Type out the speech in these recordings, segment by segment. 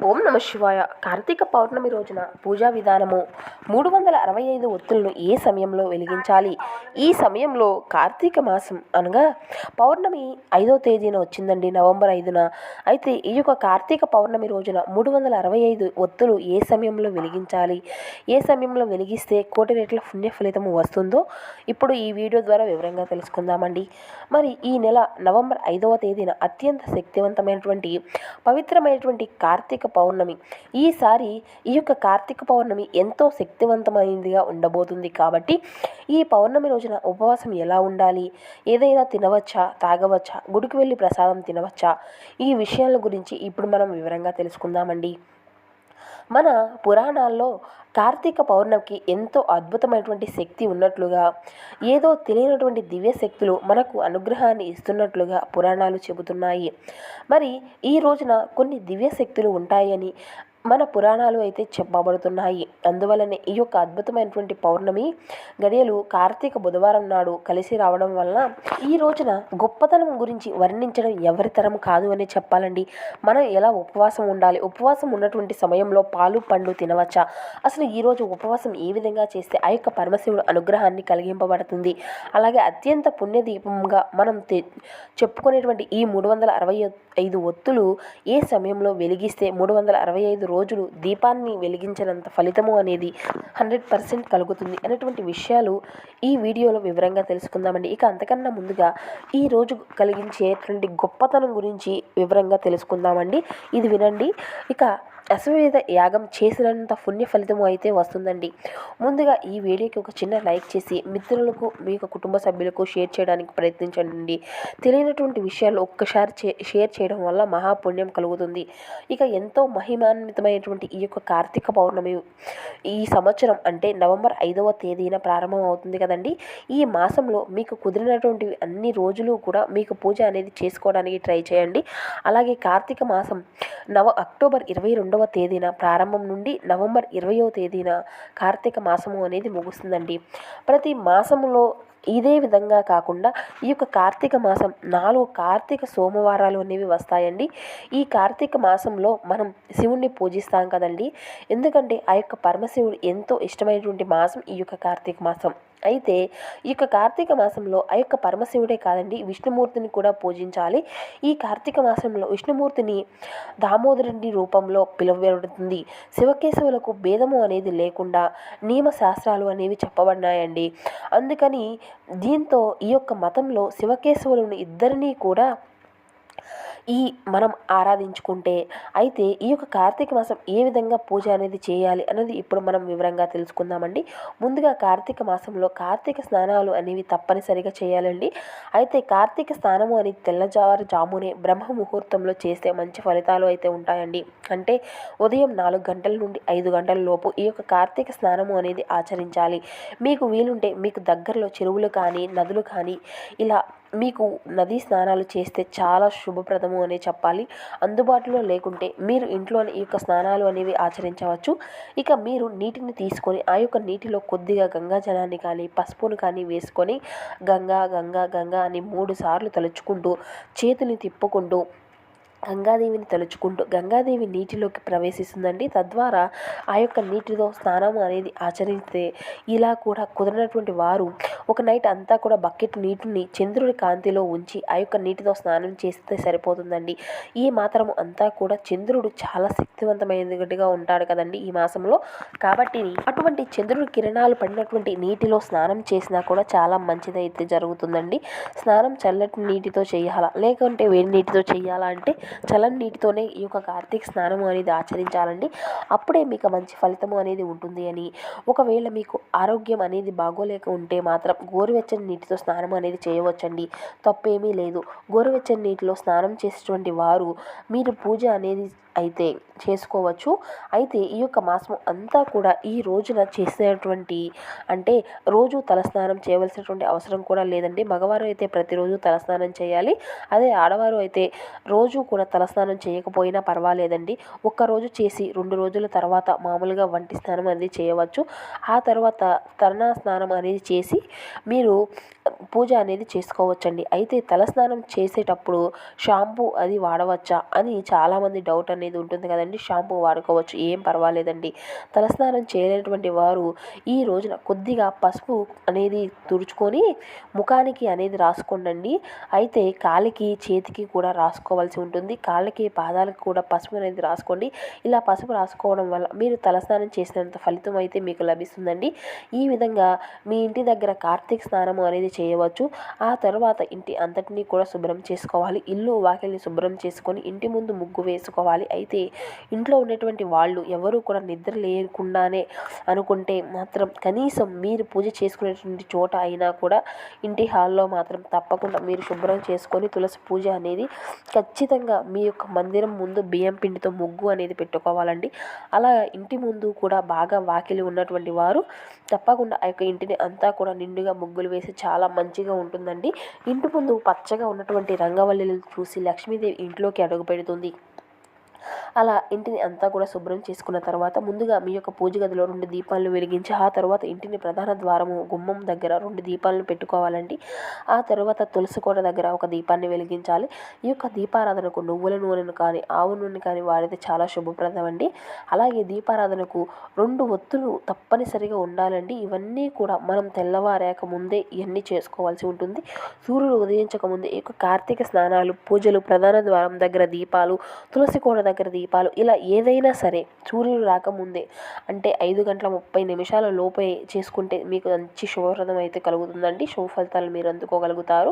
ఓం నమ శివాయ. కార్తీక పౌర్ణమి రోజున పూజా విధానము. 365 ఒత్తులను ఏ సమయంలో వెలిగించాలి? ఈ సమయంలో కార్తీక మాసం అనగా పౌర్ణమి 5వ తేదీన వచ్చిందండి, నవంబర్ 5న. అయితే ఈ యొక్క కార్తీక పౌర్ణమి రోజున 365 ఒత్తులు ఏ సమయంలో వెలిగించాలి, ఏ సమయంలో వెలిగిస్తే కోటి రెట్ల పుణ్య ఫలితము వస్తుందో ఇప్పుడు ఈ వీడియో ద్వారా వివరంగా తెలుసుకుందామండి. మరి ఈ నెల నవంబర్ 5వ తేదీన అత్యంత శక్తివంతమైనటువంటి పవిత్రమైనటువంటి కార్తీక పౌర్ణమి. ఈసారి ఈ యొక్క కార్తీక పౌర్ణమి ఎంతో శక్తివంతమైనదిగా ఉండబోతుంది. కాబట్టి ఈ పౌర్ణమి రోజున ఉపవాసం ఎలా ఉండాలి, ఏదైనా తినవచ్చా, తాగవచ్చా, గుడికి వెళ్ళి ప్రసాదం తినవచ్చా, ఈ విషయాల గురించి ఇప్పుడు మనం వివరంగా తెలుసుకుందామండి. మన పురాణాల్లో కార్తీక పౌర్ణమికి ఎంతో అద్భుతమైనటువంటి శక్తి ఉన్నట్లుగా, ఏదో తెలియనటువంటి దివ్య శక్తులు మనకు అనుగ్రహాన్ని ఇస్తున్నట్లుగా పురాణాలు చెబుతున్నాయి. మరి ఈ రోజున కొన్ని దివ్య శక్తులు ఉంటాయని మన పురాణాలు అయితే చెప్పబడుతున్నాయి. అందువలనే ఈ యొక్క అద్భుతమైనటువంటి పౌర్ణమి గడియలు కార్తీక బుధవారం నాడు కలిసి రావడం వలన ఈ రోజున గొప్పతనం గురించి వర్ణించడం ఎవరి తరం కాదు అని చెప్పాలండి. మనం ఎలా ఉపవాసం ఉండాలి, ఉపవాసం ఉన్నటువంటి సమయంలో పాలు పండు తినవచ్చా, అసలు ఈరోజు ఉపవాసం ఏ విధంగా చేస్తే ఆ యొక్క పరమశివుడు అనుగ్రహాన్ని కలిగింపబడుతుంది, అలాగే అత్యంత పుణ్యదీపంగా మనం చెప్పుకునేటువంటి ఈ 365 ఒత్తులు ఏ సమయంలో వెలిగిస్తే 365 రోజులు దీపాన్ని వెలిగించినంత ఫలితము అనేది 100% కలుగుతుంది అనేటువంటి విషయాలు ఈ వీడియోలో వివరంగా తెలుసుకుందామండి. ఇక అంతకన్నా ముందుగా ఈ రోజు కలిగించేటువంటి గొప్పతనం గురించి వివరంగా తెలుసుకుందామండి. ఇది వినండి. ఇక అశ్వమేధ యాగం చేసినంత పుణ్య ఫలితము అయితే వస్తుందండి. ముందుగా ఈ వీడియోకి ఒక చిన్న లైక్ చేసి మిత్రులకు, మీ యొక్క కుటుంబ సభ్యులకు షేర్ చేయడానికి ప్రయత్నించండి. తెలియనటువంటి విషయాలు ఒక్కసారి షేర్ చేయడం వల్ల మహాపుణ్యం కలుగుతుంది. ఇక ఎంతో మహిమాన్వితమైనటువంటి ఈ యొక్క కార్తీక పౌర్ణమి ఈ సంవత్సరం అంటే నవంబర్ 5వ తేదీన ప్రారంభం అవుతుంది కదండి. ఈ మాసంలో మీకు కుదిరినటువంటి అన్ని రోజులు కూడా మీకు పూజ అనేది చేసుకోవడానికి ట్రై చేయండి. అలాగే కార్తీక మాసం అక్టోబర్ 22వ తేదీన ప్రారంభం నుండి నవంబర్ 20వ తేదీన కార్తీక మాసము అనేది ముగుస్తుందండి. ప్రతి మాసంలో ఇదే విధంగా కాకుండా ఈ యొక్క కార్తీక మాసం 4 కార్తీక సోమవారాలు అనేవి వస్తాయండి. ఈ కార్తీక మాసంలో మనం శివుణ్ణి పూజిస్తాం కదండి. ఎందుకంటే ఆ యొక్క పరమశివుడు ఎంతో ఇష్టమైనటువంటి మాసం ఈ యొక్క కార్తీక మాసం. అయితే ఈ యొక్క కార్తీక మాసంలో ఆ యొక్క పరమశివుడే కాదండి, విష్ణుమూర్తిని కూడా పూజించాలి. ఈ కార్తీక మాసంలో విష్ణుమూర్తిని దామోదరుని రూపంలో పిలువబడుతుంది. శివకేశవులకు భేదము అనేది లేకుండా నియమశాస్త్రాలు అనేవి చెప్పబడినాయండి. అందుకని దీంతో ఈ యొక్క మతంలో శివకేశవులను ఇద్దరినీ కూడా మనం ఆరాధించుకుంటే, అయితే ఈ యొక్క కార్తీక మాసం ఏ విధంగా పూజ అనేది చేయాలి అనేది ఇప్పుడు మనం వివరంగా తెలుసుకుందామండి. ముందుగా కార్తీక మాసంలో కార్తీక స్నానాలు అనేవి తప్పనిసరిగా చేయాలండి. అయితే కార్తీక స్నానము అనేది తెల్లవారుజామునే బ్రహ్మ ముహూర్తంలో చేస్తే మంచి ఫలితాలు అయితే ఉంటాయండి. అంటే ఉదయం 4 గంటల నుండి 5 గంటల లోపు ఈ యొక్క కార్తీక స్నానము అనేది ఆచరించాలి. మీకు వీలుంటే మీకు దగ్గరలో చెరువులు కానీ, నదులు కానీ ఇలా మీకు నదీ స్నానాలు చేస్తే చాలా శుభప్రదము అనే చెప్పాలి. అందుబాటులో లేకుంటే మీరు ఇంట్లోనే ఈ యొక్క స్నానాలు అనేవి ఆచరించవచ్చు. ఇక మీరు నీటిని తీసుకొని ఆ యొక్క నీటిలో కొద్దిగా గంగా జలాన్ని కానీ, పసుపును కానీ వేసుకొని గంగా గంగా గంగా అని 3 సార్లు తలుచుకుంటూ చేతులు తిప్పుకుంటూ గంగాదేవిని తలుచుకుంటూ గంగాదేవి నీటిలోకి ప్రవేశిస్తుందండి. తద్వారా ఆ యొక్క నీటితో స్నానం అనేది ఆచరిస్తే, ఇలా కూడా కుదరనటువంటి వారు ఒక నైట్ అంతా కూడా బకెట్ నీటిని చంద్రుడి కాంతిలో ఉంచి ఆ యొక్క నీటితో స్నానం చేస్తే సరిపోతుందండి. ఈ మాత్రము అంతా కూడా చంద్రుడు చాలా శక్తివంతమైనదిగా ఉంటాడు కదండి ఈ మాసంలో. కాబట్టి అటువంటి చంద్రుడి కిరణాలు పడినటువంటి నీటిలో స్నానం చేసినా కూడా చాలా మంచిదైతే జరుగుతుందండి. స్నానం చల్లటి నీటితో చేయాలా, లేకుంటే వేడి నీటితో చేయాలా అంటే చల్లని నీటితోనే ఈ యొక్క కార్తీక స్నానం అనేది ఆచరించాలండి. అప్పుడే మీకు మంచి ఫలితము అనేది ఉంటుంది అని. ఒకవేళ మీకు ఆరోగ్యం అనేది బాగోలేక ఉంటే మాత్రం గోరువెచ్చని నీటితో స్నానం అనేది చేయవచ్చండి, తప్పేమీ లేదు. గోరువెచ్చని నీటిలో స్నానం చేసేటువంటి వారు మీరు పూజ అనేది అయితే చేసుకోవచ్చు. అయితే ఈ యొక్క మాసం అంతా కూడా ఈ రోజున చేసేటువంటి అంటే రోజు తలస్నానం చేయవలసినటువంటి అవసరం కూడా లేదండి. మగవారు అయితే ప్రతిరోజు తలస్నానం చేయాలి. అదే ఆడవారు అయితే రోజు కూడా తలస్నానం చేయకపోయినా పర్వాలేదండి. ఒక్కరోజు చేసి 2 రోజుల తర్వాత మామూలుగా వంటి స్నానం అనేది చేయవచ్చు. ఆ తర్వాత తలనా స్నానం అనేది చేసి మీరు పూజ అనేది చేసుకోవచ్చండి. అయితే తలస్నానం చేసేటప్పుడు షాంపూ అది వాడవచ్చా అని చాలామంది డౌట్ అనేది అనేది ఉంటుంది కదండి, షాంపూ వాడుకోవచ్చు, ఏం పర్వాలేదండి. తలస్నానం చేయలేనటువంటి వారు ఈ రోజున కొద్దిగా పసుపు అనేది తుడుచుకొని ముఖానికి అనేది రాసుకోండి. అయితే కాలికి చేతికి కూడా రాసుకోవాల్సి ఉంటుంది. కాళ్ళకి పాదాలకు కూడా పసుపు అనేది రాసుకోండి. ఇలా పసుపు రాసుకోవడం వల్ల మీరు తలస్నానం చేసినంత ఫలితం అయితే మీకు లభిస్తుందండి. ఈ విధంగా మీ ఇంటి దగ్గర కార్తీక స్నానం అనేది చేయవచ్చు. ఆ తర్వాత ఇంటి అంతటినీ కూడా శుభ్రం చేసుకోవాలి. ఇల్లు వాకిలిని శుభ్రం చేసుకొని ఇంటి ముందు ముగ్గు వేసుకోవాలి. అయితే ఇంట్లో ఉండేటువంటి వాళ్ళు ఎవరు కూడా నిద్ర లేకుండానే అనుకుంటే మాత్రం కనీసం మీరు పూజ చేసుకునేటువంటి చోట అయినా కూడా ఇంటి హాల్లో మాత్రం తప్పకుండా మీరు శుభ్రం చేసుకొని తులసి పూజ అనేది ఖచ్చితంగా మీ యొక్క మందిరం ముందు బియ్యం పిండితో ముగ్గు అనేది పెట్టుకోవాలండి. అలా ఇంటి ముందు కూడా బాగా వాకిలి ఉన్నటువంటి వారు తప్పకుండా ఆ యొక్క ఇంటిని అంతా కూడా నిండుగా ముగ్గులు వేసి చాలా మంచిగా ఉంటుందండి. ఇంటి ముందు పచ్చగా ఉన్నటువంటి రంగవల్లులు చూసి లక్ష్మీదేవి ఇంట్లోకి అడుగు పెడుతుంది. అలా ఇంటిని అంతా కూడా శుభ్రం చేసుకున్న తర్వాత ముందుగా మీ యొక్క పూజ గదిలో 2 దీపాలను వెలిగించి ఆ తర్వాత ఇంటిని ప్రధాన ద్వారము గుమ్మం దగ్గర 2 దీపాలను పెట్టుకోవాలండి. ఆ తర్వాత తులసి కోట దగ్గర ఒక దీపాన్ని వెలిగించాలి. ఈ యొక్క దీపారాధనకు నువ్వుల నూనెను కానీ ఆవు నూనె కానీ వాడితే చాలా శుభప్రదం అండి. అలాగే దీపారాధనకు 2 ఒత్తులు తప్పనిసరిగా ఉండాలండి. ఇవన్నీ కూడా మనం తెల్లవారాక ముందే ఇవన్నీ చేసుకోవాల్సి ఉంటుంది. సూర్యుడు ఉదయించక ముందే ఈ యొక్క కార్తీక స్నానాలు, పూజలు, ప్రధాన ద్వారం దగ్గర దీపాలు, తులసి కోట దగ్గర దీపాలు, ఇలా ఏదైనా సరే సూర్యుడు రాకముందే అంటే 5:30 లోపే చేసుకుంటే మీకు మంచి శుభప్రదం అయితే కలుగుతుందండి. శుభ ఫలితాలు మీరు అందుకోగలుగుతారు.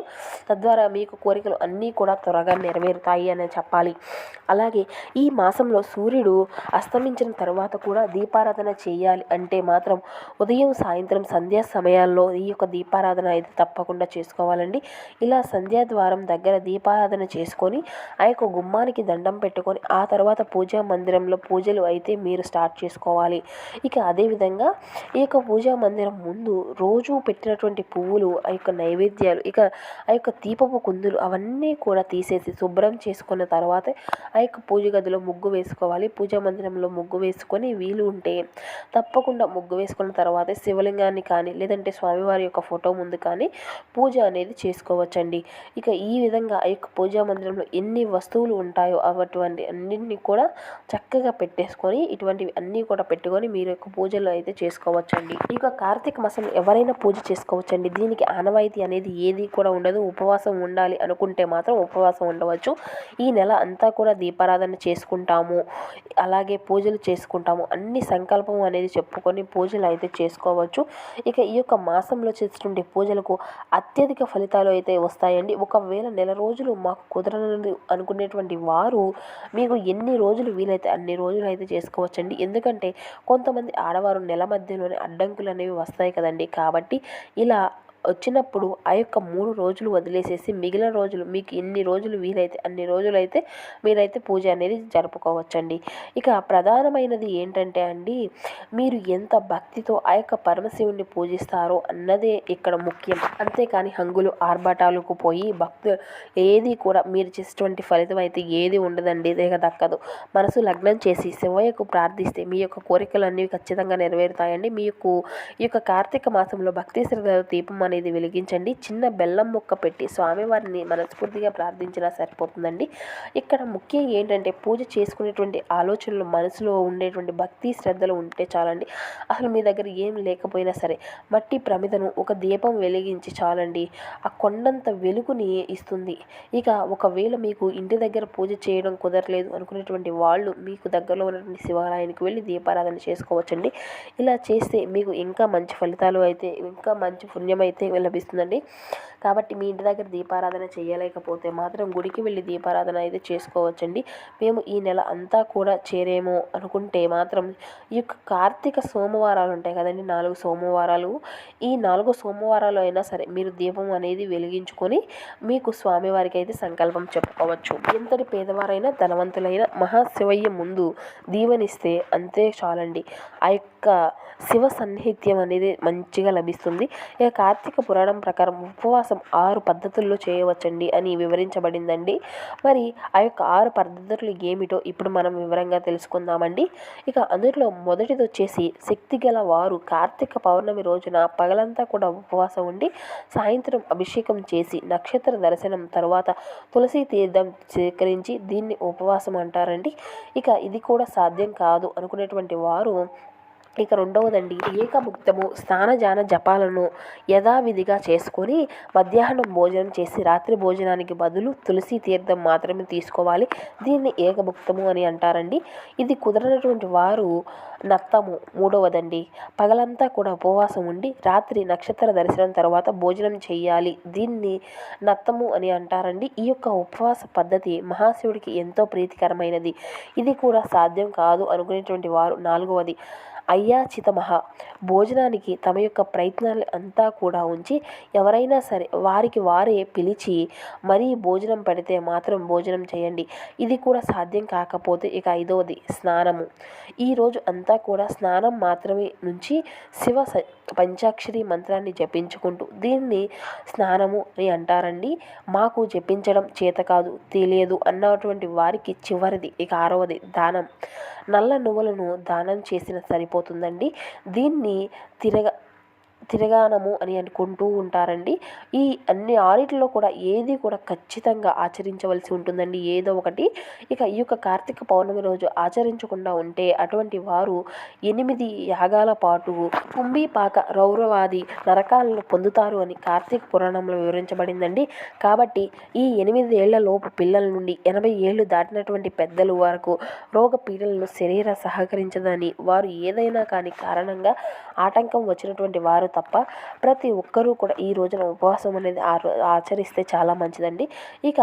తద్వారా మీకు కోరికలు అన్నీ కూడా త్వరగా నెరవేరుతాయి అని చెప్పాలి. అలాగే ఈ మాసంలో సూర్యుడు అస్తమించిన తర్వాత కూడా దీపారాధన చేయాలి అంటే మాత్రం ఉదయం, సాయంత్రం, సంధ్యా సమయాల్లో ఈ యొక్క దీపారాధన అయితే తప్పకుండా చేసుకోవాలండి. ఇలా సంధ్యాద్వారం దగ్గర దీపారాధన చేసుకొని ఆ యొక్క గుమ్మానికి దండం పెట్టుకొని ఆ తర్వాత పూజా మందిరంలో పూజలు అయితే మీరు స్టార్ట్ చేసుకోవాలి. ఇక అదేవిధంగా ఈ యొక్క పూజా మందిరం ముందు రోజు పెట్టినటువంటి పువ్వులు, ఆ యొక్క నైవేద్యాలు, ఇక ఆ యొక్క దీపపు కుందులు అవన్నీ కూడా తీసేసి శుభ్రం చేసుకున్న తర్వాత ఆ యొక్క పూజ గదిలో ముగ్గు వేసుకోవాలి. పూజా మందిరంలో ముగ్గు వేసుకొని వీలు ఉంటే తప్పకుండా ముగ్గు వేసుకున్న తర్వాత శివలింగాన్ని కానీ లేదంటే స్వామివారి యొక్క ఫోటో ముందు కానీ పూజ అనేది చేసుకోవచ్చండి. ఇక ఈ విధంగా ఆ యొక్క పూజా మందిరంలో ఎన్ని వస్తువులు ఉంటాయో అటువంటి అన్నింటినీ కూడా చక్కగా పెట్టేసుకొని ఇటువంటివి అన్నీ కూడా పెట్టుకొని మీరు యొక్క పూజలు అయితే చేసుకోవచ్చండి. ఇక కార్తీక మాసం ఎవరైనా పూజ చేసుకోవచ్చండి. దీనికి ఆనవాయితీ అనేది ఏది కూడా ఉండదు. ఉపవాసం ఉండాలి అనుకుంటే మాత్రం ఉపవాసం ఉండవచ్చు. ఈ నెల అంతా కూడా దీపారాధన చేసుకుంటాము, అలాగే పూజలు చేసుకుంటాము, అన్ని సంకల్పం అనేది చెప్పుకొని పూజలు అయితే చేసుకోవచ్చు. ఇక ఈ యొక్క మాసంలో చేసేటువంటి పూజలకు అత్యధిక ఫలితాలు అయితే వస్తాయండి. ఒకవేళ నెల రోజులు మాకు కుదరని అనుకునేటువంటి వారు మీకు ఎన్ని రోజులు వీలైతే అన్ని రోజులు అయితే చేసుకోవచ్చండి. ఎందుకంటే కొంతమంది ఆడవారు నెల మధ్యలోనే అడ్డంకులు అనేవి వస్తాయి కదండి. కాబట్టి ఇలా వచ్చినప్పుడు ఆ యొక్క 3 రోజులు వదిలేసేసి మిగిలిన రోజులు మీకు ఎన్ని రోజులు వీలైతే అన్ని రోజులు అయితే మీరైతే పూజ అనేది జరుపుకోవచ్చండి. ఇక ప్రధానమైనది ఏంటంటే అండి, మీరు ఎంత భక్తితో ఆ యొక్క పరమశివుణ్ణి పూజిస్తారో అన్నదే ఇక్కడ ముఖ్యం. అంతేకాని హంగులు ఆర్భాటాలకు పోయి భక్తు ఏది కూడా మీరు చేసేటువంటి ఫలితం అయితే ఏది ఉండదండి, దక్కదు. మనసు లగ్నం చేసి శివయ్యకు ప్రార్థిస్తే మీ యొక్క కోరికలు అన్నీ ఖచ్చితంగా నెరవేరుతాయండి. మీకు ఈ యొక్క కార్తీక మాసంలో భక్తి శ్రద్ధ దీపం అనేది వెలిగించండి. చిన్న బెల్లం ముక్క పెట్టి స్వామివారిని మనస్ఫూర్తిగా ప్రార్థించినా సరిపోతుందండి. ఇక్కడ ముఖ్యం ఏంటంటే పూజ చేసుకునేటువంటి ఆలోచనలు మనసులో ఉండేటువంటి భక్తి శ్రద్ధలు ఉంటే చాలండి. అసలు మీ దగ్గర ఏం లేకపోయినా సరే మట్టి ప్రమిదను ఒక దీపం వెలిగించి చాలండి, ఆ కొండంత వెలుగుని ఇస్తుంది. ఇక ఒకవేళ మీకు ఇంటి దగ్గర పూజ చేయడం కుదరలేదు అనుకునేటువంటి వాళ్ళు మీకు దగ్గరలో ఉన్నటువంటి శివాలయానికి వెళ్ళి దీపారాధన చేసుకోవచ్చండి. ఇలా చేస్తే మీకు ఇంకా మంచి ఫలితాలు అయితే ఇంకా మంచి పుణ్యం అయితే లభిస్తుందండి. కాబట్టి మీ ఇంటి దగ్గర దీపారాధన చేయలేకపోతే మాత్రం గుడికి వెళ్ళి దీపారాధన అయితే చేసుకోవచ్చండి. మేము ఈ నెల అంతా కూడా చేరేమో అనుకుంటే మాత్రం ఈ యొక్క కార్తీక సోమవారాలు ఉంటాయి కదండి, 4 సోమవారాలు. ఈ 4 సోమవారాలు అయినా సరే మీరు దీపం అనేది వెలిగించుకొని మీకు స్వామివారికి అయితే సంకల్పం చెప్పుకోవచ్చు. ఎంతటి పేదవారైనా ధనవంతులైన మహాశివయ్య ముందు దీవెనిస్తే అంతే చాలండి. ఆ యొక్క శివ సన్నిహిత్యం అనేది మంచిగా లభిస్తుంది. ఇక కార్తీక పురాణం ప్రకారం ఉపవాసం ఉపవాసం 6 పద్ధతుల్లో చేయవచ్చండి అని వివరించబడిందండి. మరి ఆ యొక్క 6 పద్ధతులు ఏమిటో ఇప్పుడు మనం వివరంగా తెలుసుకుందామండి. ఇక అందులో మొదటిది వచ్చేసి శక్తి గల వారు కార్తీక పౌర్ణమి రోజున పగలంతా కూడా ఉపవాసం ఉండి సాయంత్రం అభిషేకం చేసి నక్షత్ర దర్శనం తర్వాత తులసి తీర్థం స్వీకరించి దీన్ని ఉపవాసం అంటారండి. ఇక ఇది కూడా సాధ్యం కాదు అనుకునేటువంటి వారు ఇక రెండవదండి ఏకభుక్తము స్నానజాన జపాలను యథావిధిగా చేసుకొని మధ్యాహ్నం భోజనం చేసి రాత్రి భోజనానికి బదులు తులసి తీర్థం మాత్రమే తీసుకోవాలి. దీన్ని ఏకభుక్తము అని అంటారండి. ఇది కుదరనటువంటి వారు నత్తము మూడవదండి. పగలంతా కూడా ఉపవాసం ఉండి రాత్రి నక్షత్ర దర్శనం తర్వాత భోజనం చేయాలి. దీన్ని నత్తము అని అంటారండి. ఈ యొక్క ఉపవాస పద్ధతి మహాశివుడికి ఎంతో ప్రీతికరమైనది. ఇది కూడా సాధ్యం కాదు అనుకునేటువంటి వారు నాలుగవది అయాచితమహ భోజనానికి తమ యొక్క ప్రయత్నాలు అంతా కూడా ఉంచి ఎవరైనా సరే వారికి వారే పిలిచి మరీ భోజనం పెడితే మాత్రం భోజనం చేయండి. ఇది కూడా సాధ్యం కాకపోతే ఇక ఐదవది స్నానము. ఈరోజు అంతా కూడా స్నానం మాత్రమే నుంచి శివ పంచాక్షరి మంత్రాన్ని జపించుకుంటూ దీన్ని స్నానము అని అంటారండి. మాకు జపించడం చేత కాదు తెలియదు అన్నటువంటి వారికి చివరిది ఇక ఆరవది దానం. నల్ల నువ్వులను దానం చేసిన సరిపోతుందండి. దీన్ని తిరగానము అని అనుకుంటూ ఉంటారండి. ఈ అన్ని ఆరిట్లో కూడా ఏది కూడా ఖచ్చితంగా ఆచరించవలసి ఉంటుందండి ఏదో ఒకటి. ఇక ఈ యొక్క కార్తీక పౌర్ణమి రోజు ఆచరించకుండా ఉంటే అటువంటి వారు 8 యాగాల పాటు కుంభీపాక రౌరవాది నరకాలను పొందుతారు అని కార్తీక పురాణంలో వివరించబడిందండి. కాబట్టి ఈ 8 ఏళ్ల లోపు పిల్లల నుండి 80 ఏళ్లు దాటినటువంటి పెద్దలు వరకు రోగ పీడలను శరీర సహకరించదని వారు ఏదైనా కానీ కారణంగా ఆటంకం వచ్చినటువంటి వారు తప్ప ప్రతి ఒక్కరూ కూడా ఈ రోజున ఉపవాసం అనేది ఆచరిస్తే చాలా మంచిదండి. ఇక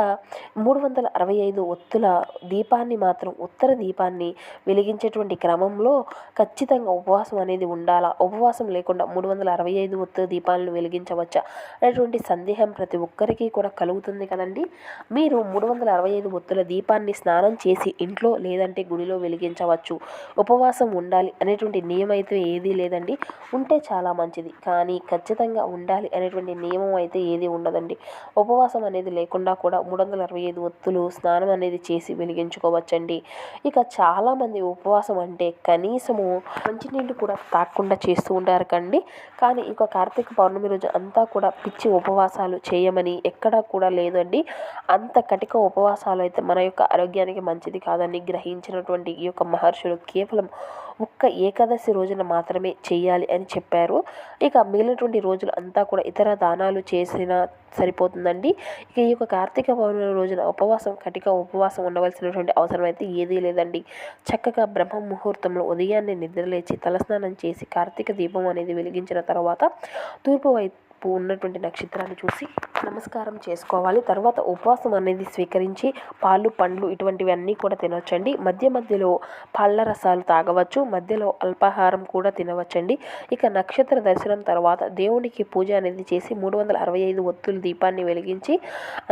365 ఒత్తుల దీపాన్ని మాత్రం ఉత్తర దీపాన్ని వెలిగించేటువంటి క్రమంలో ఖచ్చితంగా ఉపవాసం అనేది ఉండాలా, ఉపవాసం లేకుండా 365 ఒత్తుల దీపాలను వెలిగించవచ్చా అనేటువంటి సందేహం ప్రతి ఒక్కరికి కూడా కలుగుతుంది కదండి. మీరు 365 ఒత్తుల దీపాన్ని స్నానం చేసి ఇంట్లో లేదంటే గుడిలో వెలిగించవచ్చు. ఉపవాసం ఉండాలి అనేటువంటి నియమం అయితే ఏదీ లేదండి. ఉంటే చాలా మంచిది, కానీ ఖచ్చితంగా ఉండాలి అనేటువంటి నియమం అయితే ఏది ఉండదండి. ఉపవాసం అనేది లేకుండా కూడా 365 ఒత్తులు స్నానం అనేది చేసి వెలిగించుకోవచ్చండి. ఇక చాలామంది ఉపవాసం అంటే కనీసము మంచినీళ్ళు కూడా తాగకుండా చేస్తూ ఉంటారు కండి. కానీ ఇక కార్తీక పౌర్ణమి రోజు అంతా కూడా పిచ్చి ఉపవాసాలు చేయమని ఎక్కడా కూడా లేదండి. అంత కటిక ఉపవాసాలు అయితే మన యొక్క ఆరోగ్యానికి మంచిది కాదని గ్రహించినటువంటి ఈ యొక్క మహర్షులు కేవలం ఒక్క ఏకాదశి రోజున మాత్రమే చేయాలి అని చెప్పారు. ఇక మిగిలినటువంటి రోజులు అంతా కూడా ఇతర దానాలు చేసినా సరిపోతుందండి. ఇక ఈ యొక్క కార్తీక పౌర్ణమి రోజున కటిక ఉపవాసం ఉండవలసినటువంటి అవసరం అయితే ఏదీ లేదండి. చక్కగా బ్రహ్మ ముహూర్తంలో ఉదయాన్నే నిద్రలేచి తలస్నానం చేసి కార్తీక దీపం అనేది వెలిగించిన తర్వాత తూర్పు వైపు ఉన్నటువంటి నక్షత్రాన్ని చూసి నమస్కారం చేసుకోవాలి. తర్వాత ఉపవాసం అనేది స్వీకరించి పాలు పండ్లు ఇటువంటివన్నీ కూడా తినవచ్చండి. మధ్యలో పళ్ళ రసాలు తాగవచ్చు. మధ్యలో అల్పాహారం కూడా తినవచ్చండి. ఇక నక్షత్ర దర్శనం తర్వాత దేవునికి పూజ అనేది చేసి 365 ఒత్తుల దీపాన్ని వెలిగించి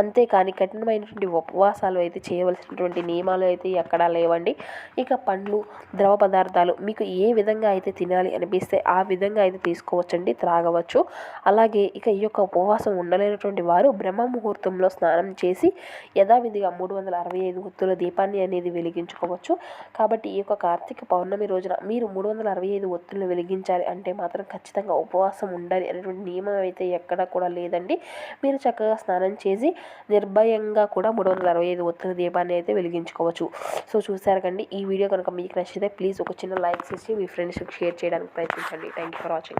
అంతేకాని కఠినమైనటువంటి ఉపవాసాలు అయితే చేయవలసినటువంటి నియమాలు అయితే ఎక్కడా లేవండి. ఇక పండ్లు ద్రవ పదార్థాలు మీకు ఏ విధంగా అయితే తినాలి అనిపిస్తే ఆ విధంగా అయితే తీసుకోవచ్చండి, త్రాగవచ్చు. అలాగే ఇక ఈ యొక్క ఉపవాసం ఉండలేనటువంటి వారు బ్రహ్మ ముహూర్తంలో స్నానం చేసి యథావిధిగా 365 ఒత్తుల దీపాన్ని అనేది వెలిగించుకోవచ్చు. కాబట్టి ఈ యొక్క కార్తీక పౌర్ణమి రోజున మీరు 365 ఒత్తులను వెలిగించాలి అంటే మాత్రం ఖచ్చితంగా ఉపవాసం ఉండాలి అనేటువంటి నియమం అయితే ఎక్కడా కూడా లేదండి. మీరు చక్కగా స్నానం చేసి నిర్భయంగా కూడా 365 ఒత్తుల దీపాన్ని అయితే వెలిగించుకోవచ్చు. సో చూసారు కండి. ఈ వీడియో కనుక మీకు నచ్చితే ప్లీజ్ ఒక చిన్న లైక్ చేసి మీ ఫ్రెండ్స్కి షేర్ చేయడానికి ప్రయత్నించండి. Thank you for watching.